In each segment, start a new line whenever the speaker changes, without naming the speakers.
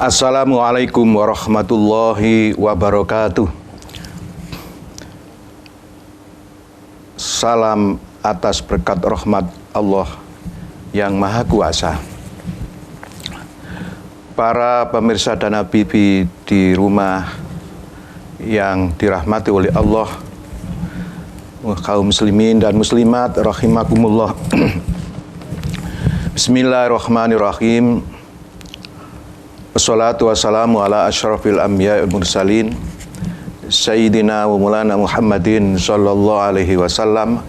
Assalamualaikum warahmatullahi wabarakatuh. Salam atas berkat rahmat Allah yang Maha Kuasa. Para pemirsa dan habibi di rumah yang dirahmati oleh Allah, kaum muslimin dan muslimat rahimakumullah. Bismillahirrahmanirrahim. Wassalatu wassalamu ala asyrafil anbiya wal mursalin Sayyidina wa maulana Muhammadin sallallahu alaihi wasallam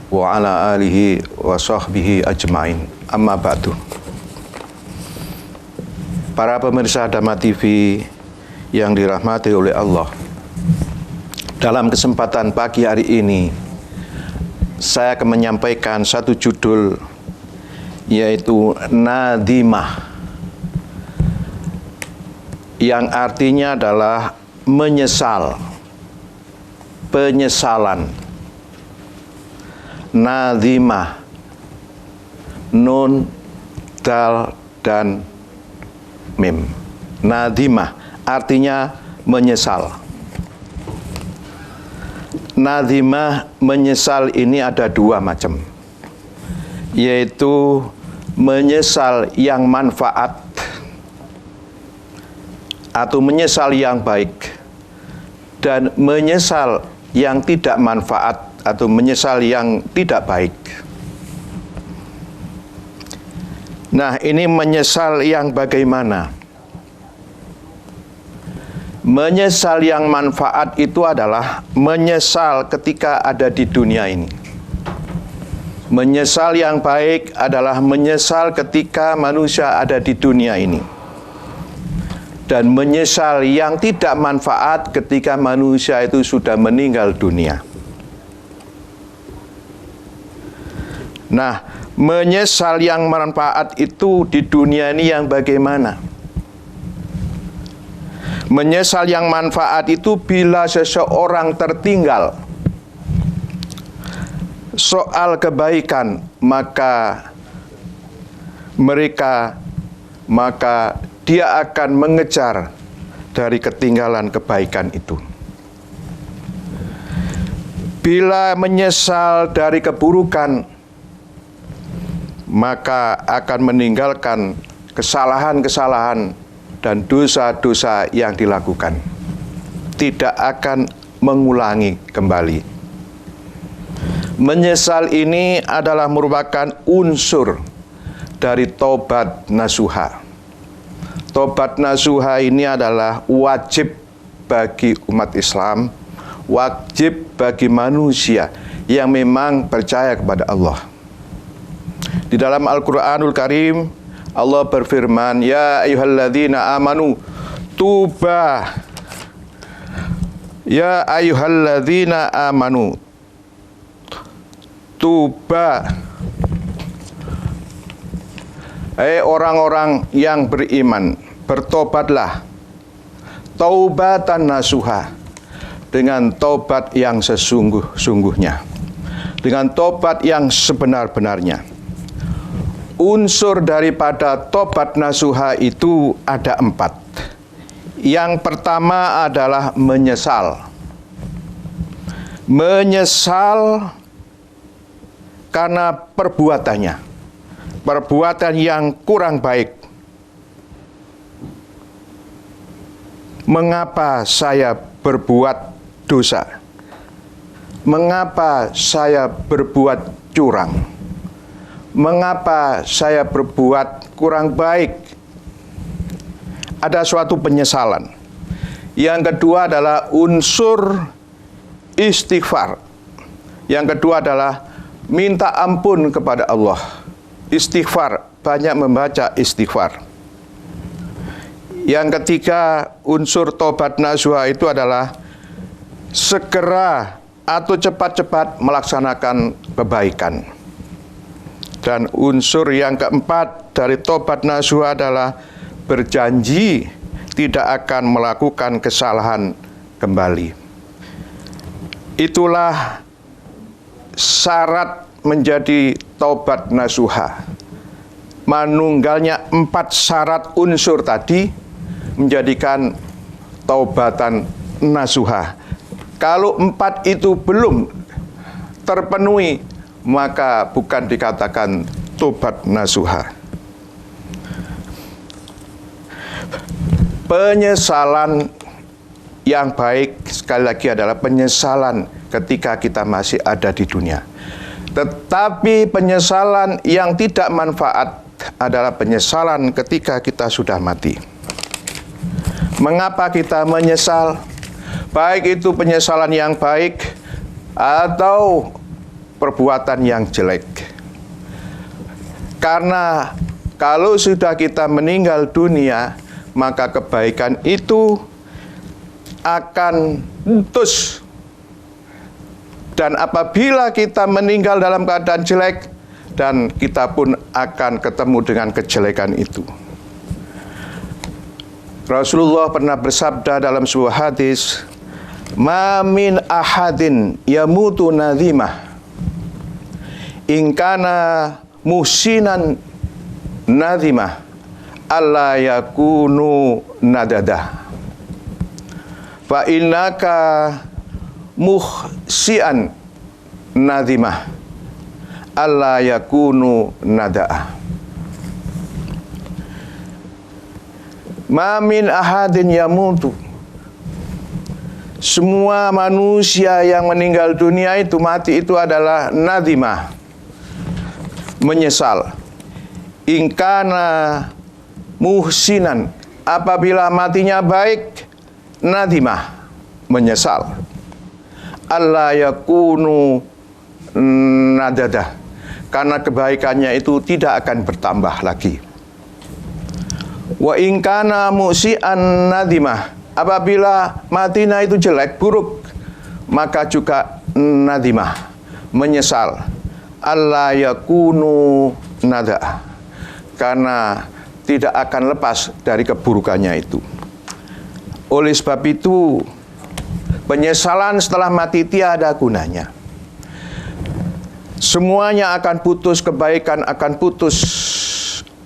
wa ala alihi wa sahbihi ajma'in. Amma ba'du. Para pemirsa Dhamma TV yang dirahmati oleh Allah, dalam kesempatan pagi hari ini saya akan menyampaikan satu judul, yaitu Nadimah, yang artinya adalah menyesal, penyesalan. Nadimah, nun, dal, dan mim. Nadimah artinya menyesal. Nadimah, menyesal ini ada dua macam, yaitu menyesal yang manfaat atau menyesal yang baik, dan menyesal yang tidak manfaat atau menyesal yang tidak baik. Nah, ini menyesal yang bagaimana? Menyesal yang manfaat itu adalah menyesal ketika ada di dunia ini. Menyesal yang baik adalah menyesal ketika manusia ada di dunia ini. Dan menyesal yang tidak manfaat ketika manusia itu sudah meninggal dunia. Nah, menyesal yang manfaat itu di dunia ini yang bagaimana? Menyesal yang manfaat itu bila seseorang tertinggal soal kebaikan, maka dia akan mengejar dari ketinggalan kebaikan itu. Bila menyesal dari keburukan, maka akan meninggalkan kesalahan-kesalahan dan dosa-dosa yang dilakukan. Tidak akan mengulangi kembali. Menyesal ini adalah merupakan unsur dari tobat nasuha. Tobat nasuha ini adalah wajib bagi umat Islam, wajib bagi manusia yang memang percaya kepada Allah. Di dalam Al-Quranul Karim, Allah berfirman, Ya ayyuhalladzina amanu tuba. Ya ayyuhalladzina amanu tuba. Hai orang-orang yang beriman, bertobatlah, taubatan nasuha, dengan tobat yang sesungguh-sungguhnya, dengan tobat yang sebenar-benarnya. Unsur daripada tobat nasuha itu ada 4. Yang pertama adalah menyesal. Menyesal karena perbuatannya, perbuatan yang kurang baik. Mengapa saya berbuat dosa? Mengapa saya berbuat curang? Mengapa saya berbuat kurang baik? Ada suatu penyesalan. Yang kedua adalah unsur istighfar. Yang kedua adalah minta ampun kepada Allah. Istighfar, banyak membaca istighfar. Yang ketiga, unsur tobat nasuha itu adalah segera atau cepat-cepat melaksanakan kebaikan. Dan unsur yang keempat dari tobat nasuha adalah berjanji tidak akan melakukan kesalahan kembali. Itulah syarat menjadi taubat nasuha. Manunggalnya 4 syarat unsur tadi, menjadikan taubatan nasuha. Kalau 4 itu belum terpenuhi, maka bukan dikatakan tobat nasuha. Penyesalan yang baik sekali lagi adalah penyesalan ketika kita masih ada di dunia. Tetapi penyesalan yang tidak manfaat adalah penyesalan ketika kita sudah mati. Mengapa kita menyesal? Baik itu penyesalan yang baik atau perbuatan yang jelek. Karena kalau sudah kita meninggal dunia, maka kebaikan itu akan putus. Dan apabila kita meninggal dalam keadaan jelek, dan kita pun akan ketemu dengan kejelekan itu. Rasulullah pernah bersabda dalam sebuah hadis, "Ma min ahadin yamutu nadhimah, in kana muhsinan nadhimah, alla yakunu nadadah. Fa innaka muhsian nadhimah, alla yakunu nadaah." Ma min ahadin yamutu. Semua manusia yang meninggal dunia itu, mati itu adalah nadhimah, menyesal. In kana muhsinan, apabila matinya baik, nadhimah, menyesal. Alla yakunu nadadah, karena kebaikannya itu tidak akan bertambah lagi. Wa in kana musian nadhimah, apabila matinya itu jelek, buruk, maka juga nadhimah, menyesal. Alla yakunu nadadah, karena tidak akan lepas dari keburukannya itu. Oleh sebab itu, penyesalan setelah mati tiada gunanya. Semuanya akan putus, kebaikan akan putus,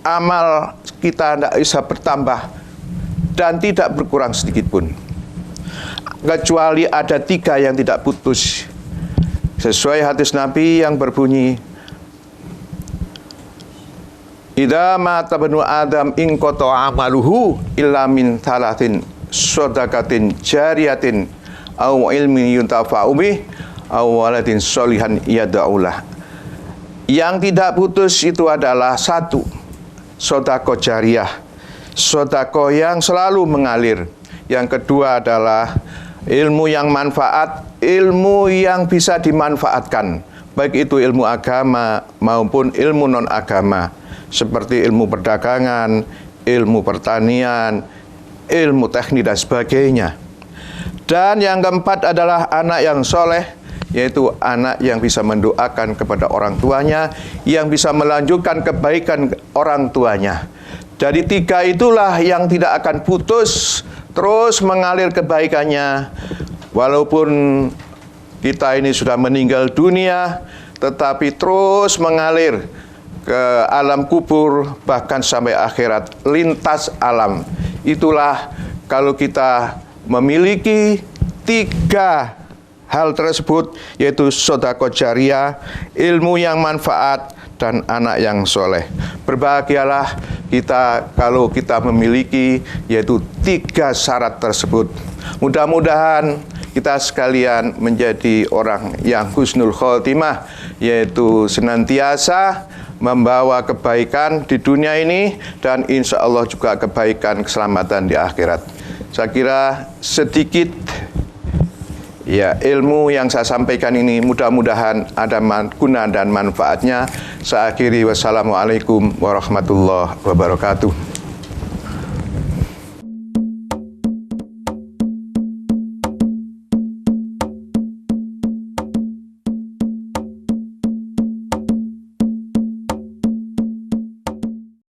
amal kita tidak bisa bertambah dan tidak berkurang sedikit pun. Kecuali ada 3 yang tidak putus. Sesuai hadis Nabi yang berbunyi, "Idza mata banu Adam inqata amaluhu illa min thalathin, shadaqatin jariyatin aw ilmin yuntafa'u bih aw waladin sholihan yad'ulah." Yang tidak putus itu adalah 1, sedekah jariyah, sedekah yang selalu mengalir. Yang kedua adalah ilmu yang manfaat, ilmu yang bisa dimanfaatkan, baik itu ilmu agama maupun ilmu non-agama, seperti ilmu perdagangan, ilmu pertanian, ilmu teknik dan sebagainya. Dan yang keempat adalah anak yang soleh, yaitu anak yang bisa mendoakan kepada orang tuanya, yang bisa melanjutkan kebaikan orang tuanya. Dari 3 itulah yang tidak akan putus, terus mengalir kebaikannya. Walaupun kita ini sudah meninggal dunia, tetapi terus mengalir ke alam kubur, bahkan sampai akhirat, lintas alam. Itulah kalau kita memiliki 3 hal tersebut, yaitu sedekah jariyah, ilmu yang manfaat, dan anak yang soleh. Berbahagialah kita kalau kita memiliki yaitu 3 syarat tersebut. Mudah-mudahan kita sekalian menjadi orang yang husnul khotimah, yaitu senantiasa membawa kebaikan di dunia ini dan insya Allah juga kebaikan keselamatan di akhirat. Saya kira sedikit ya ilmu yang saya sampaikan ini, mudah-mudahan ada guna dan manfaatnya. Saya akhiri, wassalamualaikum warahmatullahi wabarakatuh.